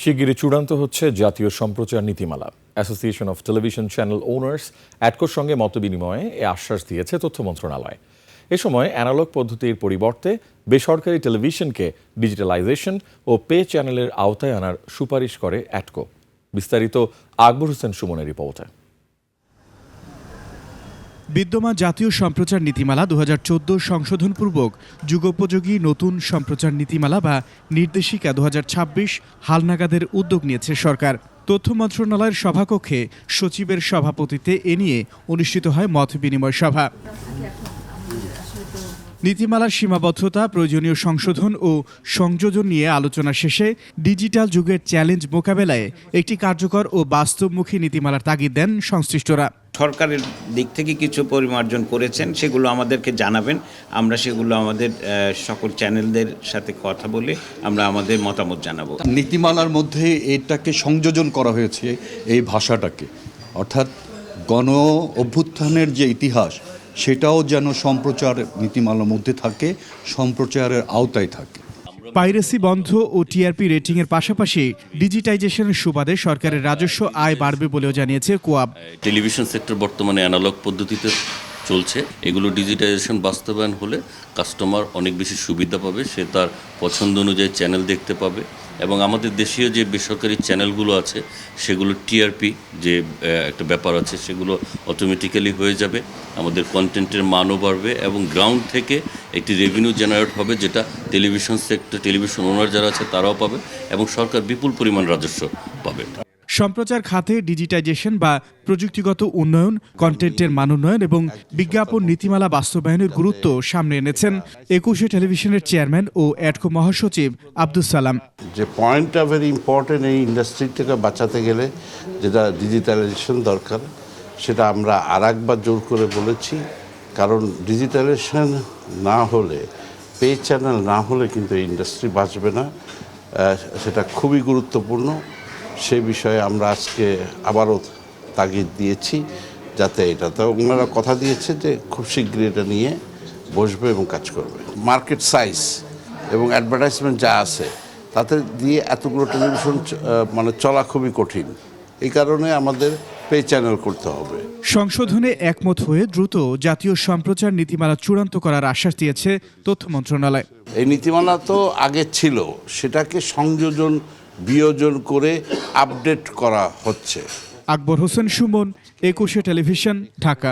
শিগগিরই চূড়ান্ত হচ্ছে জাতীয় সম্প্রচার নীতিমালা। Association of television channel owners অ্যাডকোর সঙ্গে মতবিনিময়ে এ আশ্বাস দিয়েছে তথ্য মন্ত্রণালয়। এ সময় অ্যানালগ পদ্ধতির পরিবর্তে বেসরকারি টেলিভিশনকে ডিজিটালাইজেশন ও পে চ্যানেলের আওতায় আনার সুপারিশ করে অ্যাডকো। বিস্তারিত আকবর হোসেন সুমনের রিপোর্টে। বিদ্যমান জাতীয় সম্প্রচার নীতিমালা 2014 সংশোধনপূর্বক যুগোপযোগী নতুন সম্প্রচার নীতিমালা বা নির্দেশিকা 2026 হালনাগাদের উদ্যোগ নিয়েছে সরকার। তথ্য মন্ত্রণালয়ের সভাকক্ষে সচিবের সভাপতিত্বে এ নিয়ে অনুষ্ঠিত হয় মত বিনিময় সভা। নীতিমালার সীমাবদ্ধতা, প্রয়োজনীয় সংশোধন ও সংযোজন নিয়ে আলোচনা শেষে ডিজিটাল যুগের চ্যালেঞ্জ মোকাবেলায় একটি কার্যকর ও বাস্তবমুখী নীতিমালার তাগিদ দেন সংশ্লিষ্টরা। সরকারের দিক থেকে কিছু পরিমার্জন করেছেন, সেগুলো আমাদেরকে জানাবেন। আমরা সেগুলো আমাদের সকল চ্যানেলদের সাথে কথা বলে আমরা আমাদের মতামত জানাবো। নীতিমালার মধ্যে এটাকে সংযোজন করা হয়েছে, এই ভাষাটাকে, অর্থাৎ গণ অভ্যুত্থানের যে ইতিহাস সেটাও যেন সম্প্রচার নীতিমালার মধ্যে থাকে, সম্প্রচারের আওতায় থাকে। পাইরেসি বন্ধ ও টিআরপি রেটিংয়ের পাশাপাশি ডিজিটাইজেশনের সুবাদে সরকারের রাজস্ব আয় বাড়বে বলেও জানিয়েছে কোয়াব। টেলিভিশন সেক্টর বর্তমানে অ্যানালগ পদ্ধতিতে চলছে। এগুলো ডিজিটাইজেশন বাস্তবায়ন হলে কাস্টমার অনেক বেশি সুবিধা পাবে, সে তার পছন্দ অনুযায়ী চ্যানেল দেখতে পাবে এবং আমাদের দেশীয় যে বেসরকারি চ্যানেলগুলো আছে সেগুলো টিআরপি যে একটা ব্যাপার আছে সেগুলো অটোমেটিক্যালি হয়ে যাবে, আমাদের কন্টেন্টের মানও বাড়বে এবং গ্রাউন্ড থেকে একটি রেভিনিউ জেনারেট হবে, যেটা টেলিভিশন সেক্টর, টেলিভিশন ওনার যারা আছে তারাও পাবে এবং সরকার বিপুল পরিমাণ রাজস্ব পাবে। সম্প্রচার খাতে ডিজিটাইজেশন বা প্রযুক্তিগত উন্নয়ন, কন্টেন্টের মান উন্নয়ন এবং বিজ্ঞাপন নীতিমালা বাস্তবায়নের গুরুত্ব সামনে এনেছেন 21 টেলিভিশনের চেয়ারম্যান ও অ্যাডকো মহাসচিব আব্দুস সালাম। যে পয়েন্টটা ভেরি ইম্পর্টেন্ট, এই ইন্ডাস্ট্রিটাকে বাঁচাতে গেলে যেটা ডিজিটালাইজেশন দরকার, সেটা আমরা আরেকবার জোর করে বলেছি। কারণ ডিজিটালাইজেশন না হলে, পে চ্যানেল না হলে কিন্তু এই ইন্ডাস্ট্রি বাঁচবে না। সেটা খুবই গুরুত্বপূর্ণ। সেই বিষয়ে আমরা আজকে আবারও তাগিদ দিয়েছি যাতে এটাতে ওনারা কথা দিয়েছে যে খুব শীঘ্রই এটা নিয়ে বসবে এবং কাজ করবে। মার্কেট সাইজ এবং অ্যাডভার্টাইজমেন্ট যা আছে তাতে দিয়ে এতগুলো টেলিভিশন চলা খুবই কঠিন। এই কারণে আমাদের পে চ্যানেল করতে হবে। সংশোধনে একমত হয়ে দ্রুত জাতীয় সম্প্রচার নীতিমালা চূড়ান্ত করার আশ্বাস দিয়েছে তথ্য মন্ত্রণালয়। এই নীতিমালা তো আগে ছিল, সেটাকে সংযোজন বিয়োজন করে আপডেট করা হচ্ছে। আকবর হোসেন সুমন, 21 টেলিভিশন, ঢাকা।